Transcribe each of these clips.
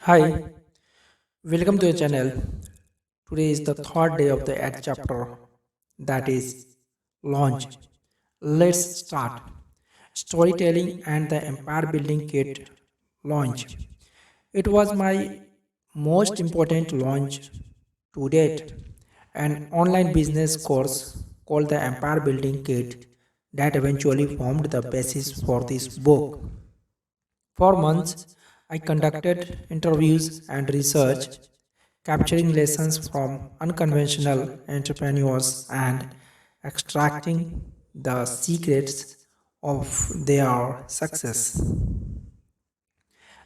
Hi, welcome to the channel. Today is the third day of the ad chapter, that is launch. Let's start. Storytelling and the empire building kit launch. It was my most important launch to date. An online business course called the Empire Building Kit that eventually formed the basis for this book. For months, I conducted interviews and research, capturing lessons from unconventional entrepreneurs and extracting the secrets of their success.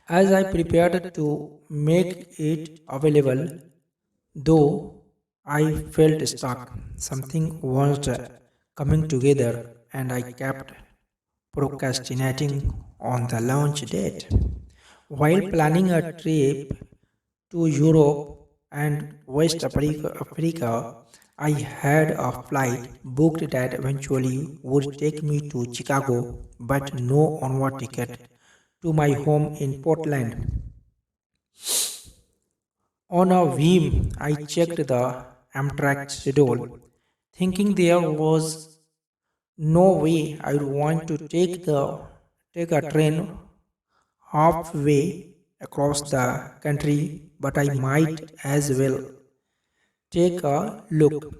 As I prepared to make it available, though I felt stuck, something was coming together and I kept procrastinating on the launch date. While planning a trip to Europe and West Africa, I had a flight booked that eventually would take me to Chicago, but no onward ticket to my home in Portland. On a whim, I checked the Amtrak schedule, thinking there was no way I would want to take a train halfway across the country, but I might as well take a look.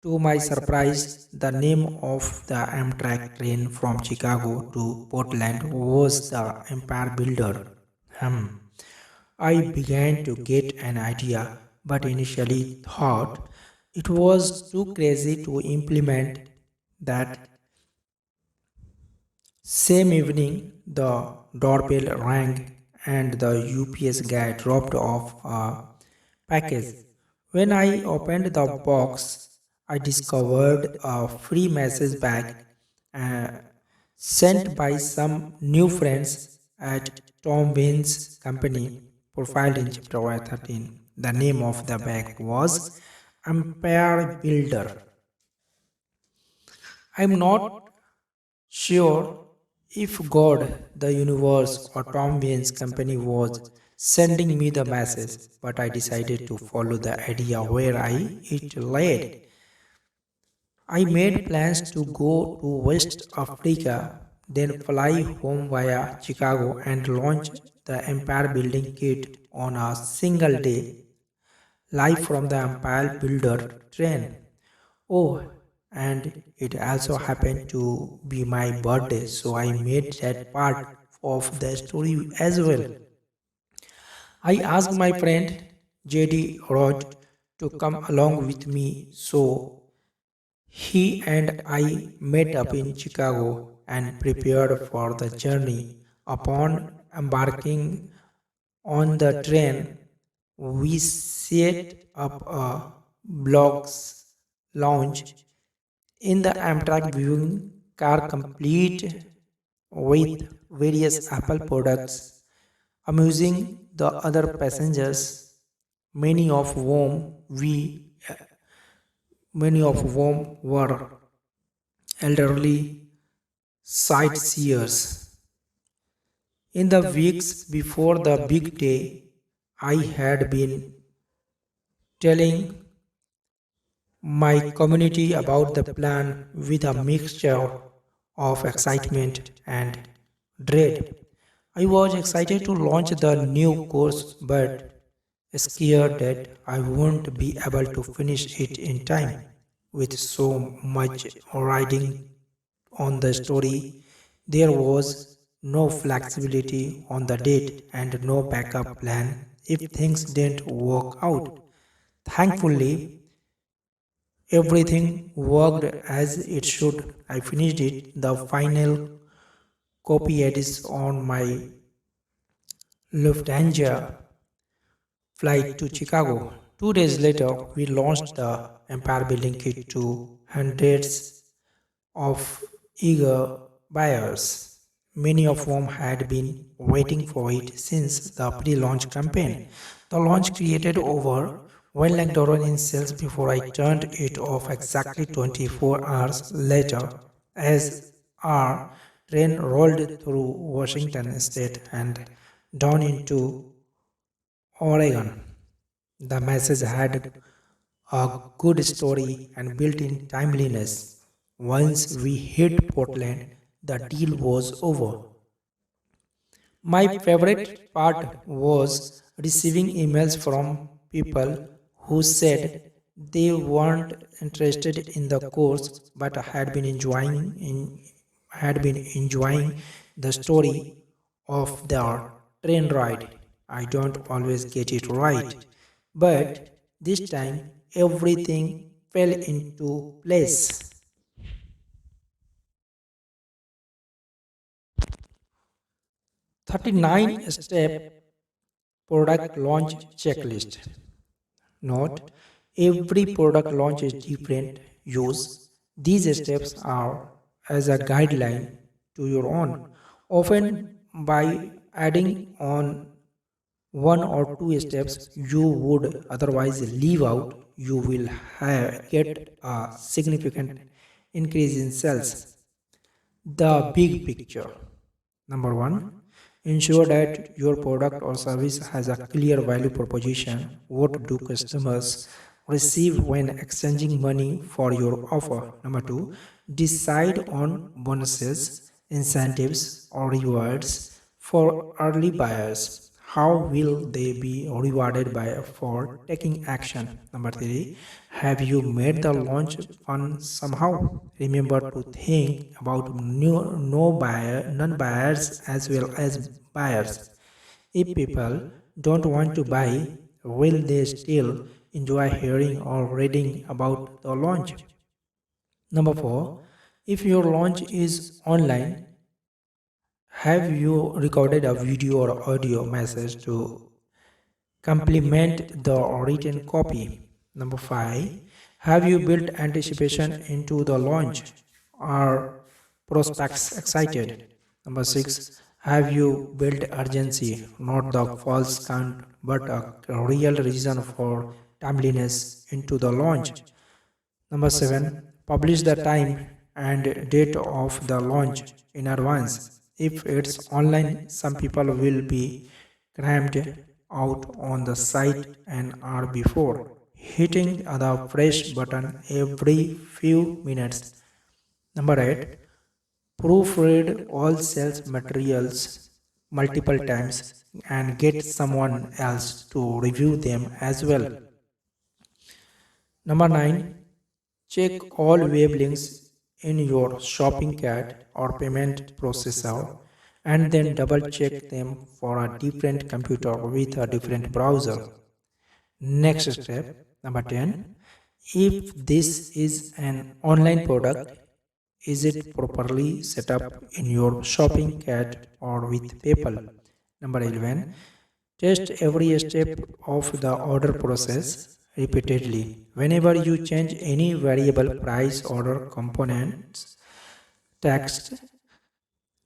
To my surprise, the name of the Amtrak train from Chicago to Portland was the Empire Builder. Hmm. I began to get an idea, but initially thought it was too crazy to implement. That same evening, the doorbell rang and the UPS guy dropped off a package. When I opened the box, I discovered a free message bag uh, sent by some new friends at Tom Wayne's company, profiled in chapter 13. The name of the bag was Empire Builder. I'm not sure if God, the universe, or Tom Wayne's company was sending me the message, but I decided to follow the idea where it led. I made plans to go to West Africa, then fly home via Chicago and launch the Empire Building Kit on a single day, live from the Empire Builder train. Oh, and it also happened to be my birthday, so I made that part of the story as well. I asked my friend JD Rod to come along with me, so he and I met up in Chicago and prepared for the journey. Upon embarking on the train, we set up a blogs lounge in the Amtrak viewing car, complete with various Apple products, amusing the other passengers, many of whom we many of whom were elderly sightseers. In the weeks before the big day, I had been telling my community about the plan with a mixture of excitement and dread. I was excited to launch the new course but scared that I wouldn't be able to finish it in time. With so much riding on the story, there was no flexibility on the date and no backup plan if things didn't work out. Thankfully, everything worked as it should. I finished it. The final copy is on my Lufthansa flight to Chicago. 2 days later, we launched the Empire Building Kit to hundreds of eager buyers, many of whom had been waiting for it since the pre-launch campaign. The launch created over $1 lakh in sales before I turned it off exactly 24 hours later as our train rolled through Washington state and down into Oregon. The message had a good story and built in timeliness. Once we hit Portland, the deal was over. My favorite part was receiving emails from people who said they weren't interested in the course but had been enjoying the story of their train ride. I don't always get it right, but this time everything fell into place. 39 step product launch checklist. Note, every product launch is different. Use these steps are as a guideline to your own. Often by adding on one or two steps you would otherwise leave out, you will get a significant increase in sales. The big picture. Number one, ensure that your product or service has a clear value proposition. What do customers receive when exchanging money for your offer? Number two, decide on bonuses, incentives, or rewards for early buyers. How will they be rewarded for taking action? Number three, have you made the launch fun somehow? Remember to think about non-buyers as well as buyers. If people don't want to buy, will they still enjoy hearing or reading about the launch? Number four, if your launch is online, have you recorded a video or audio message to complement the written copy? Number five, have you built anticipation into the launch? Are prospects excited? Number six, have you built urgency, not the false count, but a real reason for timeliness into the launch? Number seven, publish the time and date of the launch in advance. If it's online, some people will be crammed out on the site an hour before, hitting the fresh button every few minutes. Number 8, proofread all sales materials multiple times and get someone else to review them as well. Number 9, check all web links in your shopping cart or payment processor and then double check them for a different computer with a different browser. Next step, number 10, if this is an online product, is it properly set up in your shopping cart or with PayPal? Number 11, test every step of the order process repeatedly. Whenever you change any variable price order components, text,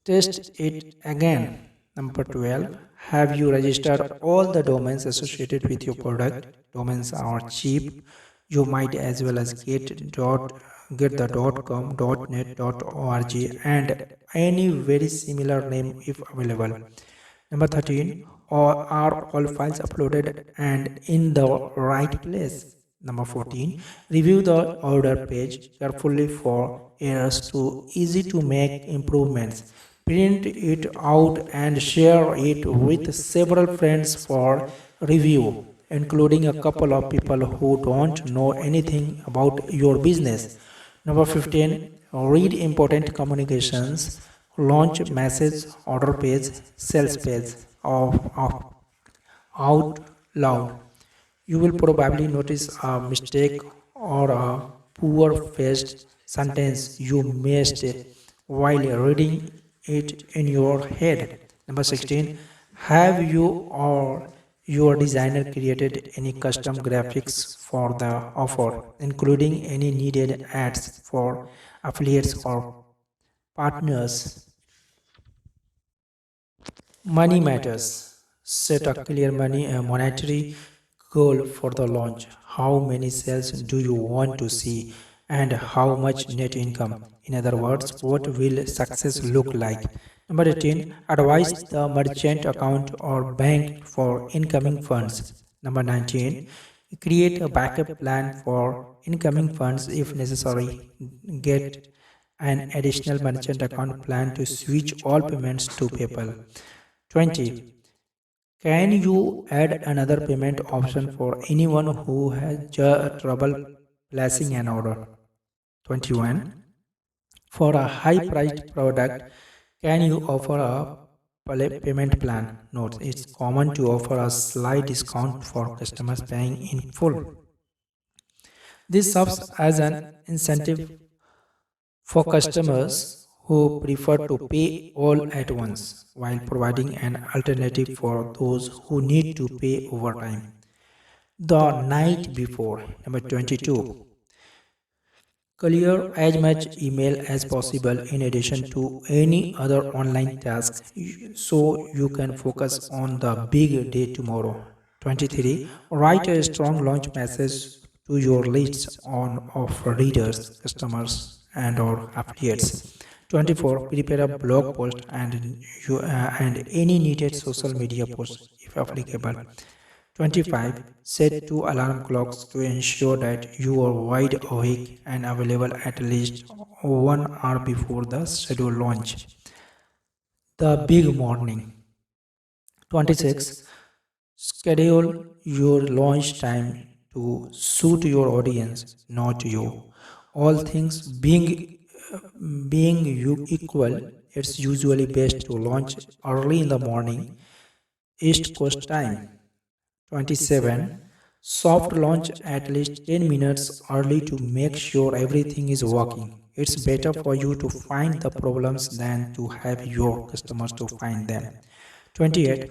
test it again. Number 12, have you registered all the domains associated with your product? Domains are cheap. You might as well as get the .com, .net, .org and any very similar name if available. Number 13, are all files uploaded and in the right place? Number 14, review the order page carefully for errors too easy to make improvements. Print it out and share it with several friends for review, including a couple of people who don't know anything about your business. Number 15, read important communications, launch message, order page, sales page out loud. You will probably notice a mistake or a poor phrased sentence you missed while reading it in your head. Number 16, have you or your designer created any custom graphics for the offer, including any needed ads for affiliates or partners? Money matters. Set a clear monetary goal for the launch. How many sales do you want to see and how much net income? In other words, what will success look like? Number 18, advise the merchant account or bank for incoming funds. Number 19, create a backup plan for incoming funds if necessary. Get an additional merchant account plan to switch all payments to PayPal. 20, can you add another payment option for anyone who has trouble placing an order? 21, for a high priced product, can you offer a payment plan? Note, it's common to offer a slight discount for customers paying in full. This serves as an incentive for customers who prefer to pay all at once while providing an alternative for those who need to pay over time. The night before, number 22, clear as much email as possible in addition to any other online task so you can focus on the big day tomorrow. 23. Write a strong launch message to your list of readers, customers, and or affiliates. 24. Prepare a blog post and any needed social media post if applicable. 25. Set two alarm clocks to ensure that you are wide awake and available at least 1 hour before the scheduled launch. The big morning. 26. Schedule your launch time to suit your audience, not you. All things being you equal, it's usually best to launch early in the morning, East Coast time. 27. Soft launch at least 10 minutes early to make sure everything is working. It's better for you to find the problems than to have your customers to find them. 28.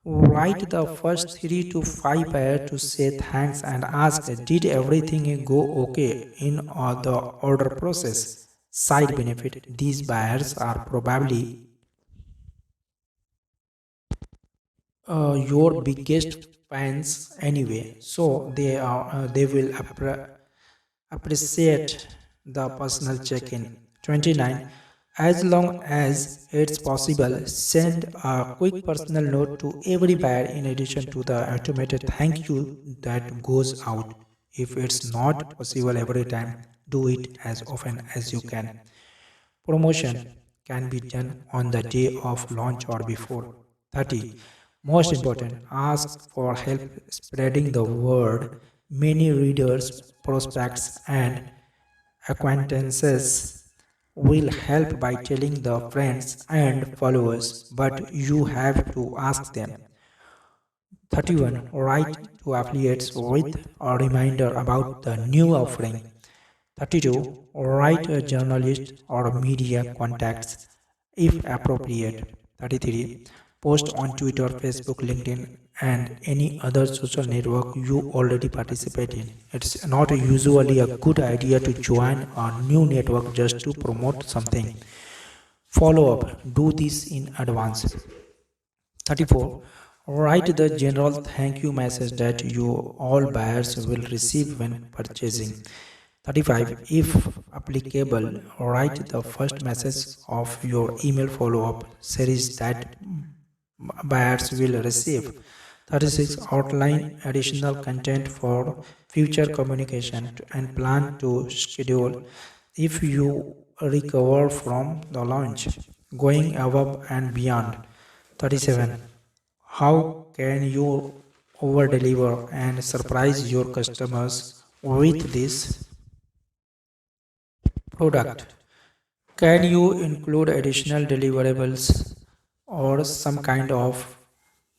Write the first 3 to 5 buyers to say thanks and ask, did everything go okay in the order process? Side benefit, these buyers are probably your biggest fans anyway, so they will appreciate the personal check-in. 29. As long as it's possible, send a quick personal note to every buyer in addition to the automated thank you that goes out. If it's not possible every time, do it as often as you can. Promotion can be done on the day of launch or before. 30. Most important, ask for help spreading the word. Many readers, prospects, and acquaintances will help by telling the friends and followers, but you have to ask them. 31. Write to affiliates with a reminder about the new offering. 32. Write a journalist or media contacts if appropriate. 33. Post on Twitter, Facebook, LinkedIn, and any other social network you already participate in. It's not usually a good idea to join a new network just to promote something. Follow up. Do this in advance. 34. Write the general thank you message that you all buyers will receive when purchasing. 35. If applicable, write the first message of your email follow-up series that buyers will receive. 36. Outline additional content for future communication and plan to schedule if you recover from the launch. Going above and beyond. 37. How can you over deliver and surprise your customers with this product? Can you include additional deliverables or some kind of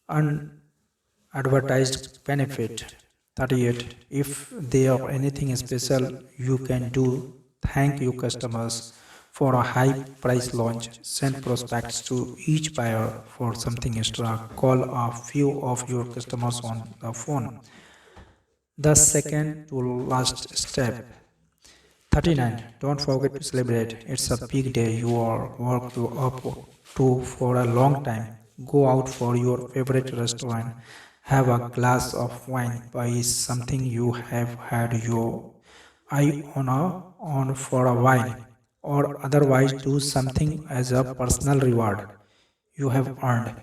unadvertised benefit? 38. If there are anything special you can do, thank your customers for a high price launch. Send prospects to each buyer for something extra. Call a few of your customers on the phone. The second to last step. 39. Don't forget to celebrate. It's a big day you are worked up to for a long time. Go out for your favorite restaurant. Have a glass of wine. Buy something you have had your eye on for a while. Or otherwise do something as a personal reward. you have earned.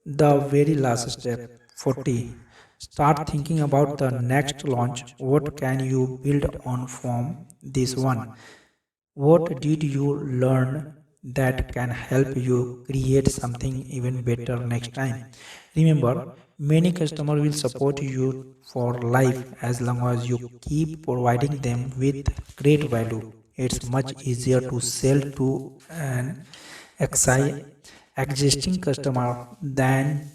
The very last step, 40. Start thinking about the next launch. What can you build on from this one? What did you learn that can help you create something even better next time? Remember, many customers will support you for life as long as you keep providing them with great value. It's much easier to sell to an exi- existing customer than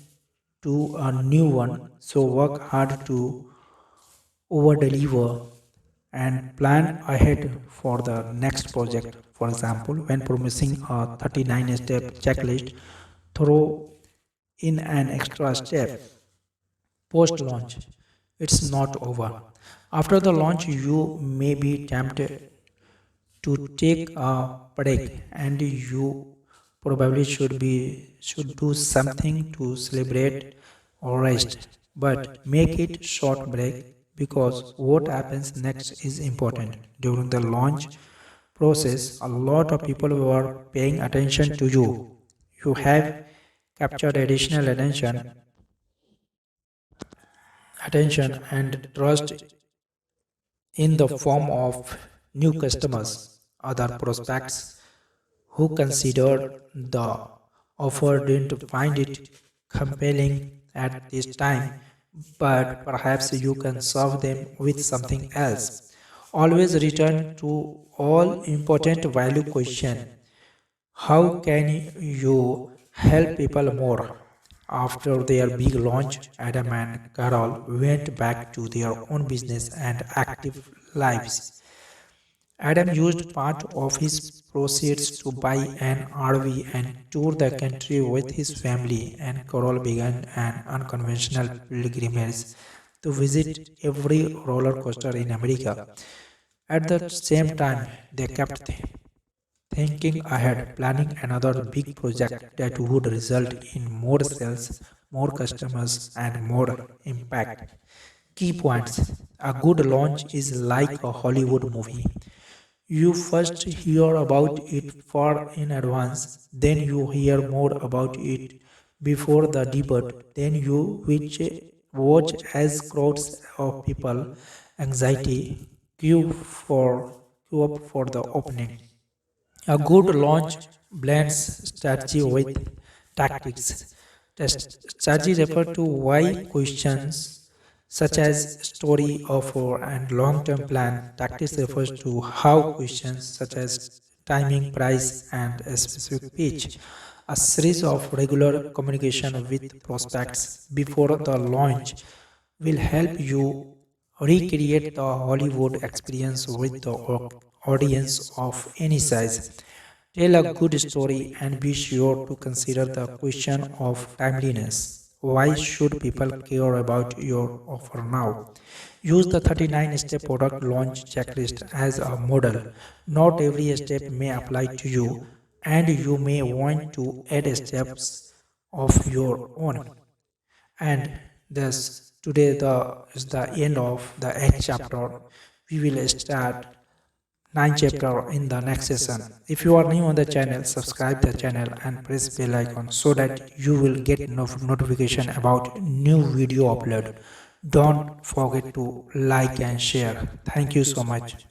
to a new one. So work hard to over deliver and plan ahead for the next project. For example, when promising a 39 step checklist, throw in an extra step post launch. It's not over. After the launch, you may be tempted to take a break, and you probably should do something to celebrate or rest, but make it short break, because what happens next is important. During the launch process, a lot of people were paying attention to you. You have captured additional attention and trust in the form of new customers, other prospects who considered the offer didn't find it compelling at this time, but perhaps you can serve them with something else. Always return to all important value question. How can you help people more? After their big launch, Adam and Carol went back to their own business and active lives. Adam used part of his proceeds to buy an RV and tour the country with his family, and Carol began an unconventional pilgrimage to visit every roller coaster in America. At the same time, they kept thinking ahead, planning another big project that would result in more sales, more customers, and more impact. Key points: a good launch is like a Hollywood movie. You first hear about it far in advance, then you hear more about it before the debut, then you which watch as crowds of people anxiety queue up for the opening. A good launch blends strategy with tactics. Strategy refers to why questions such as story, offer, and long-term plan. Tactics refers to how questions such as timing, price, and a specific pitch. A series of regular communication with prospects before the launch will help you recreate the Hollywood experience with the audience of any size. Tell a good story and be sure to consider the question of timeliness. Why should people care about your offer now? Use the 39 step product launch checklist as a model. Not every step may apply to you, and you may want to add steps of your own. And thus, today is the end of the 8th chapter. We will start 9th chapter in the next session. If you are new on the channel, subscribe the channel and press bell icon so that you will get notification about new video upload. Don't forget to like and share. Thank you so much.